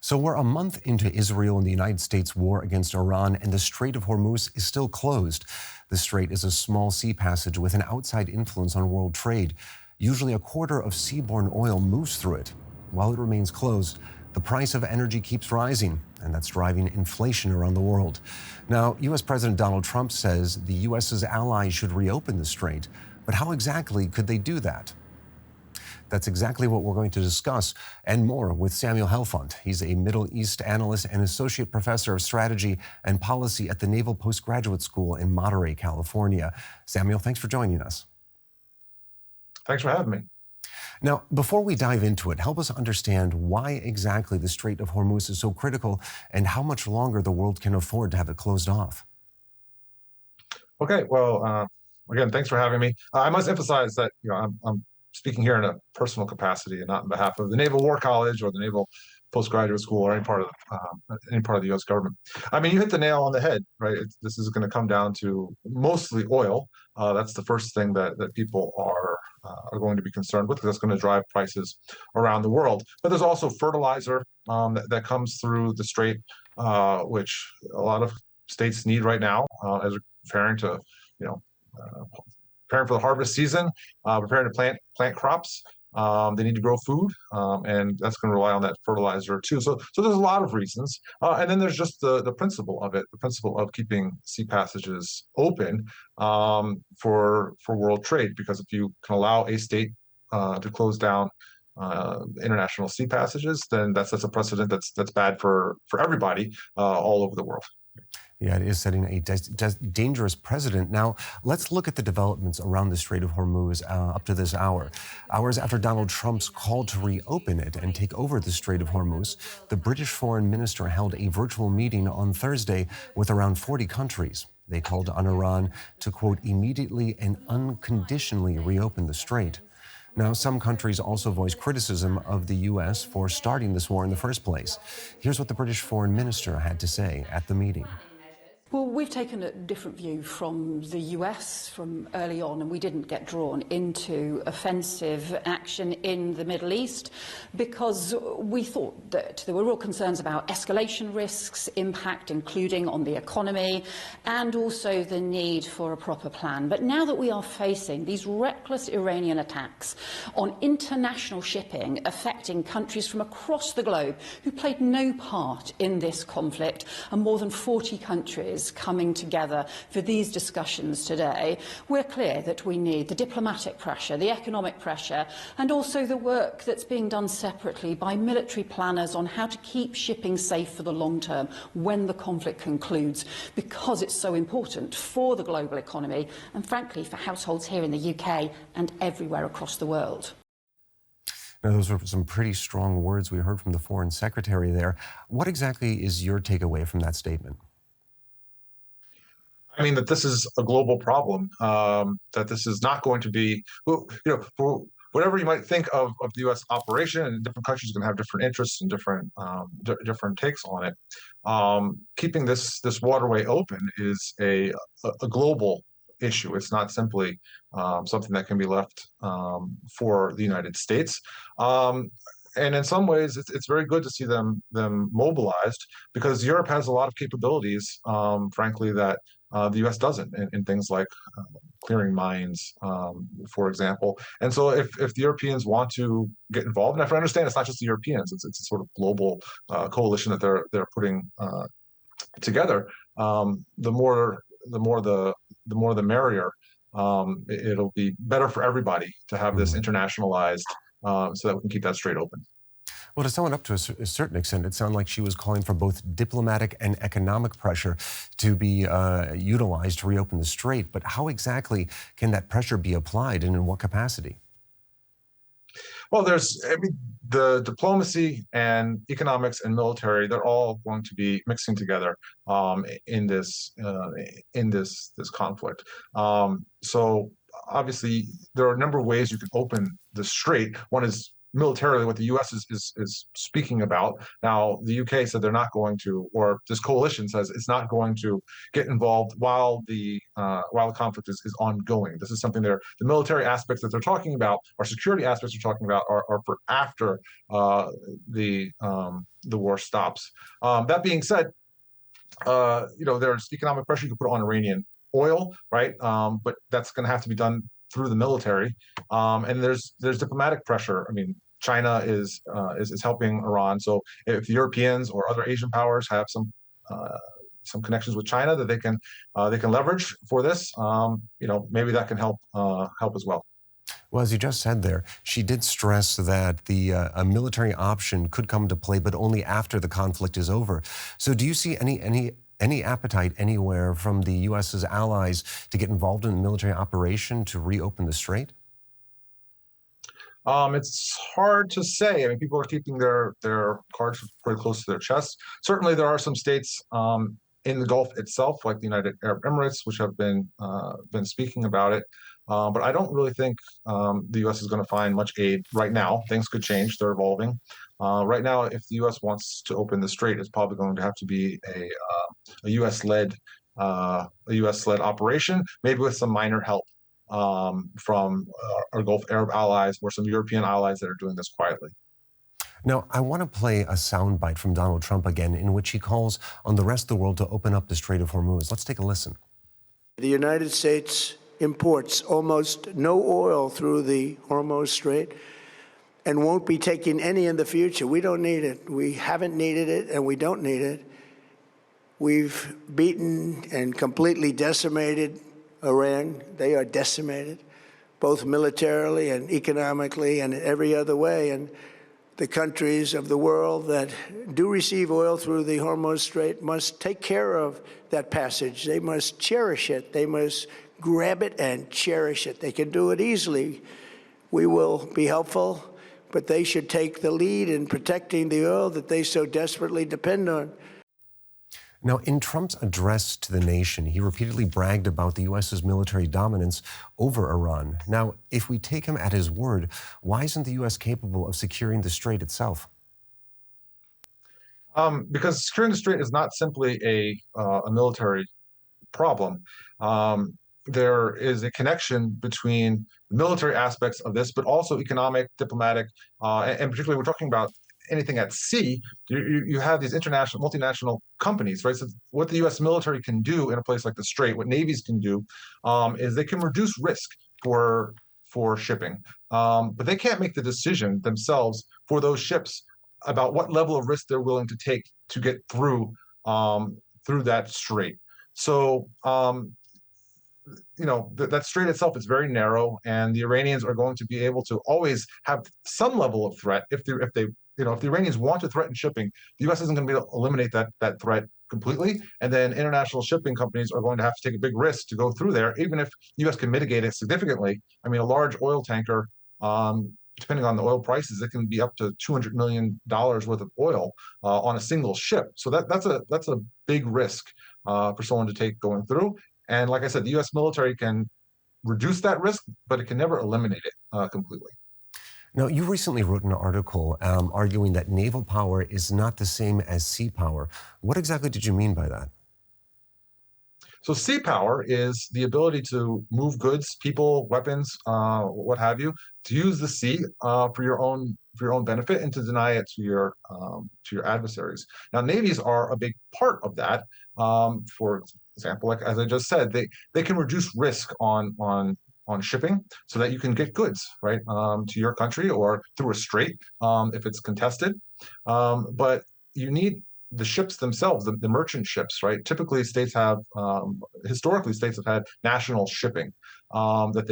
So we're a month into Israel and the United States' war against Iran, and the Strait of Hormuz is still closed. The strait is a small sea passage with an outside influence on world trade. Usually a quarter of seaborne oil moves through it. While it remains closed, the price of energy keeps rising, and that's driving inflation around the world. Now, U.S. President Donald Trump says the U.S.'s allies should reopen the strait, but how exactly could they do that? That's exactly what we're going to discuss and more with Samuel Helfont. He's a Middle East analyst and associate professor of strategy and policy at the Naval Postgraduate School in Monterey, California. Samuel, thanks for joining us. Thanks for having me. Now, before we dive into it, help us understand why exactly the Strait of Hormuz is so critical and how much longer the world can afford to have it closed off. Okay, well, again, thanks for having me. I must emphasize that I'm speaking here in a personal capacity and not on behalf of the Naval War College or the Naval Postgraduate School or any part of the U.S. government. I mean, you hit the nail on the head, right? This is going to come down to mostly oil. That's the first thing that people are going to be concerned with, because that's going to drive prices around the world. But there's also fertilizer that comes through the strait, which a lot of states need right now as we're preparing to, preparing for the harvest season, preparing to plant crops. They need to grow food, and that's going to rely on that fertilizer too. So there's a lot of reasons, and then there's just the principle of it, the principle of keeping sea passages open for world trade. Because if you can allow a state to close down international sea passages, then that's a precedent that's bad for everybody all over the world. Yeah, it is setting a dangerous precedent. Now, let's look at the developments around the Strait of Hormuz up to this hour. Hours after Donald Trump's call to reopen it and take over the Strait of Hormuz, the British foreign minister held a virtual meeting on Thursday with around 40 countries. They called on Iran to, quote, immediately and unconditionally reopen the strait. Now, some countries also voiced criticism of the U.S. for starting this war in the first place. Here's what the British foreign minister had to say at the meeting. Well, we've taken a different view from the US from early on, and we didn't get drawn into offensive action in the Middle East because we thought that there were real concerns about escalation risks, impact, including on the economy, and also the need for a proper plan. But now that we are facing these reckless Iranian attacks on international shipping affecting countries from across the globe who played no part in this conflict, and more than 40 countries coming together for these discussions today, we're clear that we need the diplomatic pressure, the economic pressure, and also the work that's being done separately by military planners on how to keep shipping safe for the long term when the conflict concludes, because it's so important for the global economy and, frankly, for households here in the UK and everywhere across the world. Now, those were some pretty strong words we heard from the Foreign Secretary there. What exactly is your takeaway from that statement? I mean, that this is a global problem, that this is not going to be, for whatever you might think of the U.S. operation, and different countries are going to have different interests and different takes on it. Keeping this waterway open is a global issue. It's not simply something that can be left for the United States. And in some ways, it's very good to see them mobilized, because Europe has a lot of capabilities, frankly, that the U.S. doesn't, in things like clearing mines, for example. And so if the Europeans want to get involved, and if I understand, it's not just the Europeans, it's a sort of global coalition that they're putting together. The more the merrier. It'll be better for everybody to have this internationalized, so that we can keep that strait open. Well, to sum it up to a certain extent, it sounded like she was calling for both diplomatic and economic pressure to be utilized to reopen the strait. But how exactly can that pressure be applied, and in what capacity? Well, the diplomacy and economics and military, they're all going to be mixing together in this conflict. So obviously, there are a number of ways you can open the strait. One is militarily what the U.S. is speaking about. Now, the UK said they're not going to, or this coalition says it's not going to get involved while the conflict is ongoing. This is something the military aspects that they're talking about, or security aspects they're talking about, are for after the war stops. That being said, there's economic pressure you can put on Iranian oil, right? But that's going to have to be done through the military. And there's diplomatic pressure. I mean, China is helping Iran. So if the Europeans or other Asian powers have some connections with China that they can leverage for this, maybe that can help as well. Well, as you just said there, she did stress that a military option could come into play, but only after the conflict is over. So do you see any appetite anywhere from the U.S.'s allies to get involved in a military operation to reopen the strait? It's hard to say. I mean, people are keeping their cards pretty close to their chest. Certainly, there are some states in the Gulf itself, like the United Arab Emirates, which have been speaking about it. But I don't really think the U.S. is going to find much aid right now. Things could change; they're evolving. Right now, if the U.S. wants to open the strait, it's probably going to have to be a U.S.-led operation, maybe with some minor help from our Gulf Arab allies or some European allies that are doing this quietly. Now, I want to play a soundbite from Donald Trump again, in which he calls on the rest of the world to open up the Strait of Hormuz. Let's take a listen. The United States imports almost no oil through the Hormuz Strait and won't be taking any in the future. We don't need it. We haven't needed it, and we don't need it. We've beaten and completely decimated Iran. They are decimated, both militarily and economically and in every other way. And the countries of the world that do receive oil through the Hormuz Strait must take care of that passage. They must cherish it. They must grab it and cherish it. They can do it easily. We will be helpful, but they should take the lead in protecting the oil that they so desperately depend on. Now, in Trump's address to the nation, he repeatedly bragged about the U.S.'s military dominance over Iran. Now, if we take him at his word, why isn't the U.S. capable of securing the strait itself? Because securing the strait is not simply a military problem. There is a connection between the military aspects of this, but also economic, diplomatic, and particularly we're talking about anything at sea. You have these international, multinational companies, right? So what the U.S. military can do in a place like the Strait, what navies can do, is they can reduce risk for shipping, but they can't make the decision themselves for those ships about what level of risk they're willing to take to get through that strait. So that strait itself is very narrow, and the Iranians are going to be able to always have some level of threat if the Iranians want to threaten shipping. The U.S. isn't going to be able to eliminate that threat completely, and then international shipping companies are going to have to take a big risk to go through there, even if the U.S. can mitigate it significantly. I mean, a large oil tanker, depending on the oil prices, it can be up to $200 million worth of oil on a single ship. So that's a big risk for someone to take going through. And like I said, the U.S. military can reduce that risk, but it can never eliminate it completely. Now, you recently wrote an article arguing that naval power is not the same as sea power. What exactly did you mean by that? So sea power is the ability to move goods, people, weapons, what have you, to use the sea for your own benefit and to deny it to your adversaries. Now, navies are a big part of that. For example, like as I just said, they can reduce risk on shipping so that you can get goods right to your country or through a strait if it's contested. But you need the ships themselves, the merchant ships, right? Typically, historically, states have had national shipping that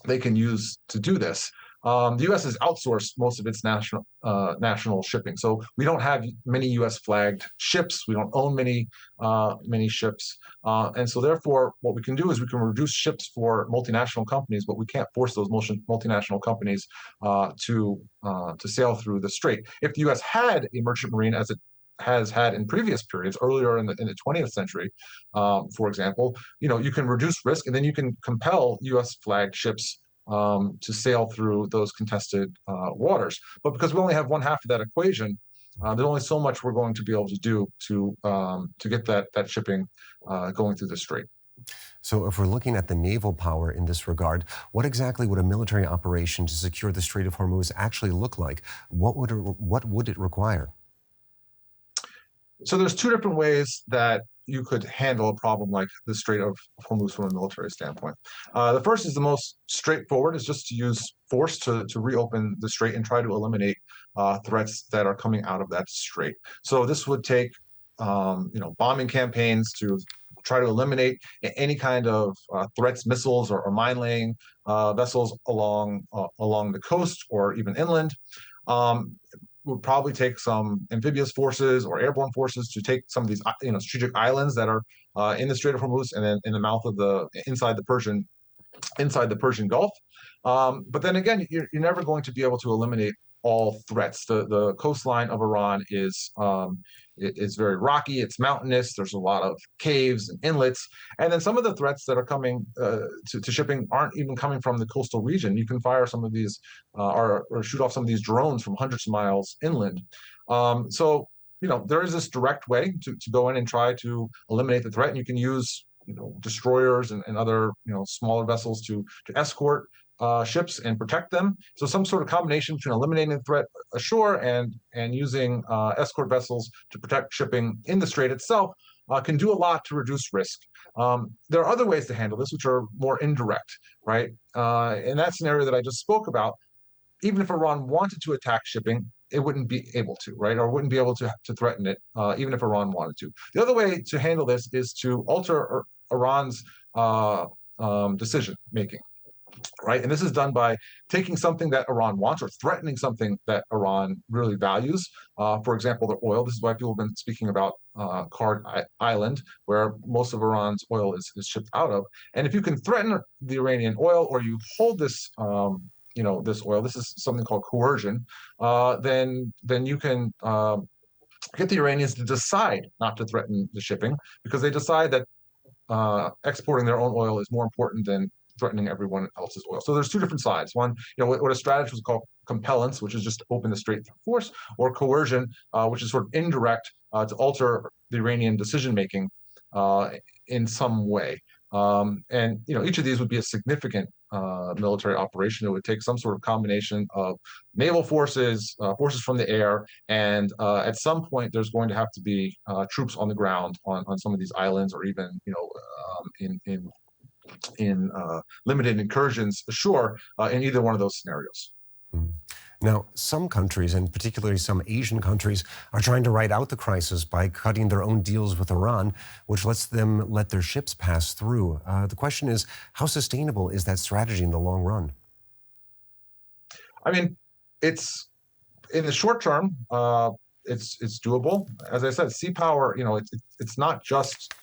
they can use to do this. The U.S. has outsourced most of its national shipping, so we don't have many U.S. flagged ships. We don't own many ships, and so therefore, what we can do is we can reduce ships for multinational companies, but we can't force those multinational companies to sail through the strait. If the U.S. had a merchant marine, as it has had in previous periods, earlier in the 20th century, for example, you can reduce risk, and then you can compel U.S. flagged ships to sail through those contested waters. But because we only have one half of that equation, there's only so much we're going to be able to do to get that shipping going through the strait. So if we're looking at the naval power in this regard, what exactly would a military operation to secure the Strait of Hormuz actually look like? What would it require? So there's two different ways that you could handle a problem like the Strait of Hormuz from a military standpoint. The first is the most straightforward, is just to use force to reopen the strait and try to eliminate threats that are coming out of that strait. So this would take bombing campaigns to try to eliminate any kind of threats, missiles or mine-laying vessels along the coast or even inland. Would probably take some amphibious forces or airborne forces to take some of these strategic islands that are in the Strait of Hormuz and then in the mouth of inside the Persian Gulf. But then again, you're never going to be able to eliminate all threats. The coastline of Iran is very rocky, it's mountainous, there's a lot of caves and inlets, and then some of the threats that are coming to shipping aren't even coming from the coastal region. You can fire some of these or shoot off some of these drones from hundreds of miles inland. So there is this direct way to go in and try to eliminate the threat, and you can use destroyers and other smaller vessels to escort ships and protect them. So some sort of combination between eliminating the threat ashore and using escort vessels to protect shipping in the strait itself can do a lot to reduce risk. There are other ways to handle this, which are more indirect, right? In that scenario that I just spoke about, even if Iran wanted to attack shipping, it wouldn't be able to, right? Or wouldn't be able to threaten it, even if Iran wanted to. The other way to handle this is to alter Iran's decision making. Right, and this is done by taking something that Iran wants or threatening something that Iran really values. For example, the oil. This is why people have been speaking about Card Island, where most of Iran's oil is shipped out of. And if you can threaten the Iranian oil, or you hold this, this oil, this is something called coercion. Then you can get the Iranians to decide not to threaten the shipping because they decide that exporting their own oil is more important than threatening everyone else's oil. So there's two different sides. One, what a strategist would call compellence, which is just to open the strait through force, or coercion, which is sort of indirect to alter the Iranian decision-making in some way. And each of these would be a significant military operation. It would take some sort of combination of naval forces, forces from the air, and at some point there's going to have to be troops on the ground on some of these islands, or even in limited incursions ashore in either one of those scenarios. Now, some countries, and particularly some Asian countries, are trying to ride out the crisis by cutting their own deals with Iran, which lets them let their ships pass through. The question is, how sustainable is that strategy in the long run? I mean, it's in the short term, it's doable. As I said, sea power, it's not just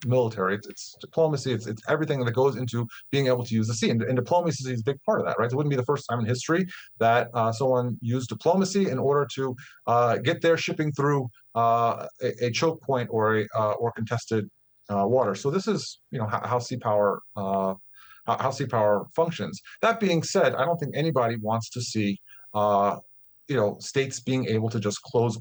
military, it's diplomacy, it's everything that goes into being able to use the sea, and diplomacy is a big part of that, right? It wouldn't be the first time in history that someone used diplomacy in order to get their shipping through a choke point or contested water. So this is how sea power functions. That being said, I don't think anybody wants to see states being able to just close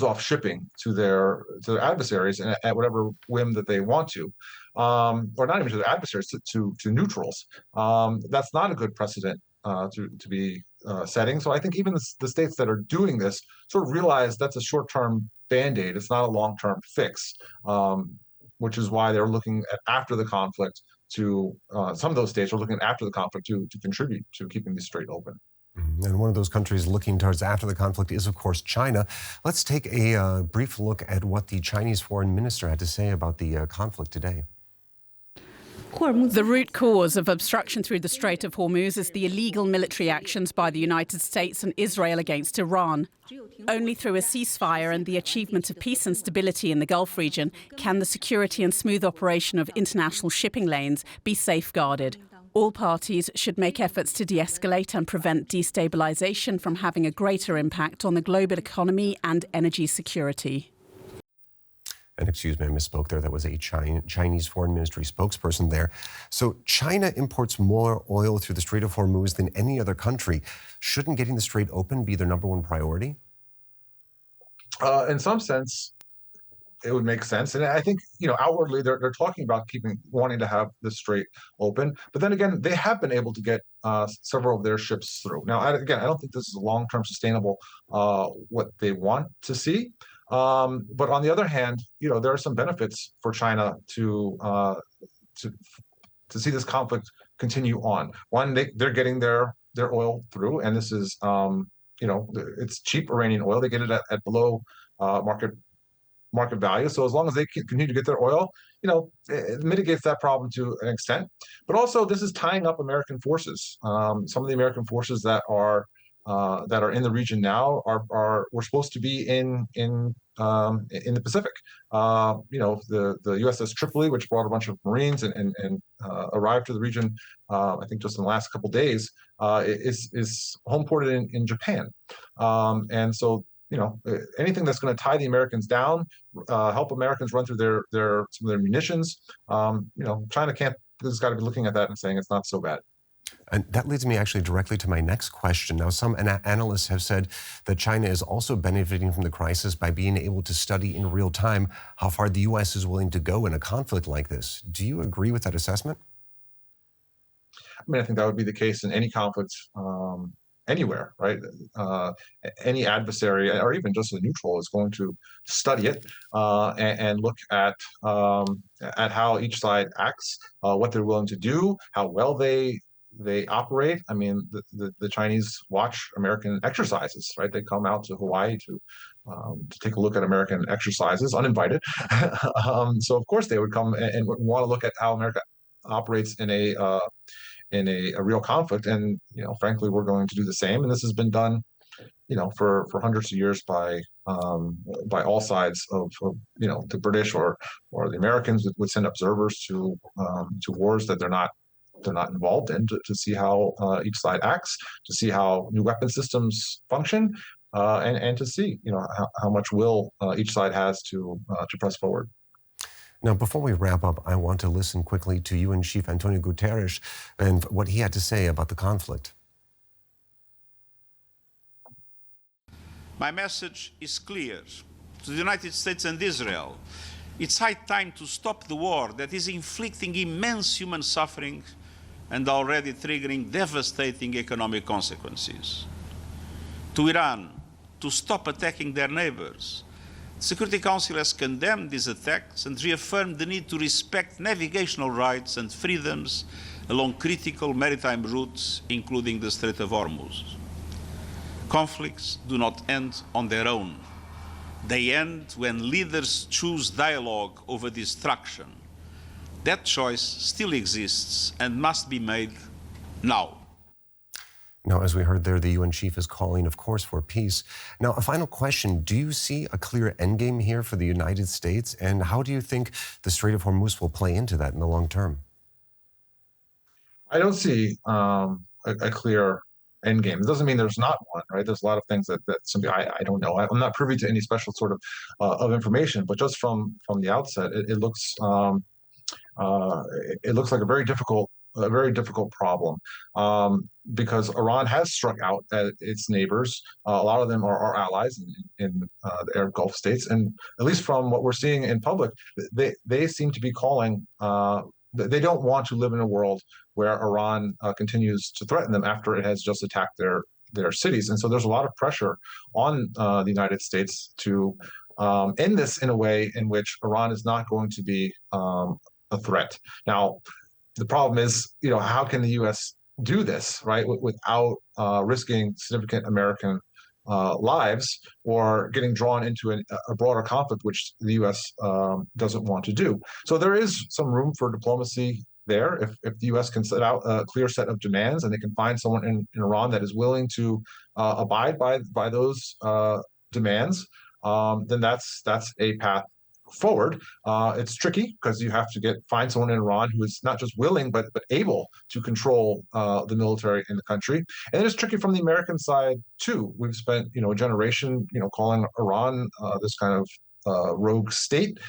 off shipping to their adversaries at whatever whim that they want to, or not even to their adversaries, to neutrals. That's not a good precedent to be setting. So I think even the states that are doing this sort of realize that's a short-term Band-Aid. It's not a long-term fix, which is why they're looking at after the conflict to some of those states are looking after the conflict to contribute to keeping the strait open. And one of those countries looking towards after the conflict is, of course, China. Let's take a brief look at what the Chinese foreign minister had to say about the conflict today. The root cause of obstruction through the Strait of Hormuz is the illegal military actions by the United States and Israel against Iran. Only through a ceasefire and the achievement of peace and stability in the Gulf region can the security and smooth operation of international shipping lanes be safeguarded. All parties should make efforts to de-escalate and prevent destabilization from having a greater impact on the global economy and energy security. And excuse me, I misspoke there. That was a Chinese Foreign Ministry spokesperson there. So China imports more oil through the Strait of Hormuz than any other country. Shouldn't getting the strait open be their number one priority? In some sense, it would make sense. And I think, outwardly they're talking about wanting to have the strait open. But then again, they have been able to get several of their ships through. Now, I don't think this is a long-term sustainable what they want to see. But on the other hand, there are some benefits for China to see this conflict continue on. One, they're getting their oil through, and this is it's cheap Iranian oil. They get it at below market value. So as long as they continue to get their oil, it mitigates that problem to an extent. But also, this is tying up American forces. Some of the American forces that are in the region now were supposed to be in the Pacific. The USS Tripoli, which brought a bunch of Marines and arrived to the region, I think just in the last couple of days, is home ported in Japan. And so, anything that's going to tie the Americans down, help Americans run through some of their munitions. China has got to be looking at that and saying it's not so bad. And that leads me actually directly to my next question. Now, some analysts have said that China is also benefiting from the crisis by being able to study in real time how far the U.S. is willing to go in a conflict like this. Do you agree with that assessment? I think that would be the case in any conflict anywhere, right? Any adversary or even just a neutral is going to study it and look at how each side acts, what they're willing to do, how well they operate. The Chinese watch American exercises, right? They come out to Hawaii to take a look at American exercises, uninvited. So of course they would come and want to look at how America operates in a real conflict. And frankly, we're going to do the same. And this has been done, for hundreds of years by all sides of the British or the Americans would send observers to wars that they're not involved in to see how each side acts, to see how new weapon systems function, and to see how much will each side has to press forward. Now, before we wrap up, I want to listen quickly to UN Chief Antonio Guterres and what he had to say about the conflict. My message is clear to the United States and Israel. It's high time to stop the war that is inflicting immense human suffering and already triggering devastating economic consequences. To Iran, to stop attacking their neighbors. The Security Council has condemned these attacks and reaffirmed the need to respect navigational rights and freedoms along critical maritime routes, including the Strait of Hormuz. Conflicts do not end on their own. They end when leaders choose dialogue over destruction. That choice still exists and must be made now. Now, as we heard there, the UN chief is calling, of course, for peace. Now, a final question. Do you see a clear endgame here for the United States? And how do you think the Strait of Hormuz will play into that in the long term? I don't see a clear endgame. It doesn't mean there's not one, right? There's a lot of things that simply I don't know. I'm not privy to any special sort of information, but just from the outset, it looks like a very difficult problem, because Iran has struck out at its neighbors. A lot of them are our allies in the Arab Gulf states, and at least from what we're seeing in public, they seem to be calling. They don't want to live in a world where Iran continues to threaten them after it has just attacked their cities. And so there's a lot of pressure on the United States to end this in a way in which Iran is not going to be a threat. Now, the problem is, how can the U.S. do this, right, without risking significant American lives or getting drawn into a broader conflict, which the U.S. doesn't want to do. So there is some room for diplomacy there. If the U.S. can set out a clear set of demands and they can find someone in Iran that is willing to abide by those demands, then that's a path forward. It's tricky because you have to find someone in Iran who is not just willing but able to control the military in the country. And it's tricky from the American side too. We've spent a generation calling Iran this kind of rogue state,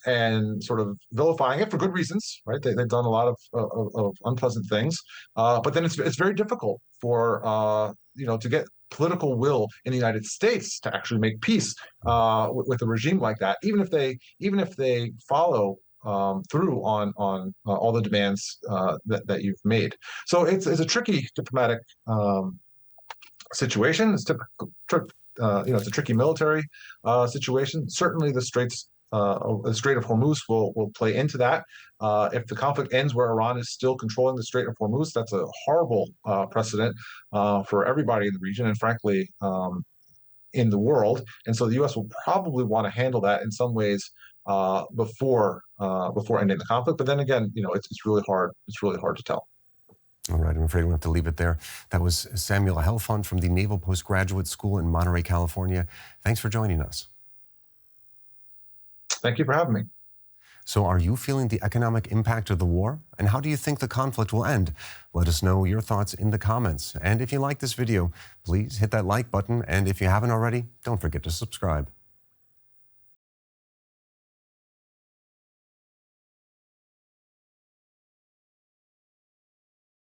and sort of vilifying it for good reasons, right? They've done a lot of unpleasant things, but then it's very difficult for to get political will in the United States to actually make peace with a regime like that, even if they follow through on all the demands that you've made. So it's a tricky diplomatic situation. It's a tricky military situation. Certainly, the Strait of Hormuz will play into that. If the conflict ends where Iran is still controlling the Strait of Hormuz, that's a horrible precedent for everybody in the region, and frankly, in the world. And so the U.S. will probably want to handle that in some ways before ending the conflict. But then again, it's really hard. It's really hard to tell. All right, I'm afraid we'll have to leave it there. That was Samuel Helfont from the Naval Postgraduate School in Monterey, California. Thanks for joining us. Thank you for having me. So are you feeling the economic impact of the war? And how do you think the conflict will end? Let us know your thoughts in the comments. And if you like this video, please hit that like button. And if you haven't already, don't forget to subscribe.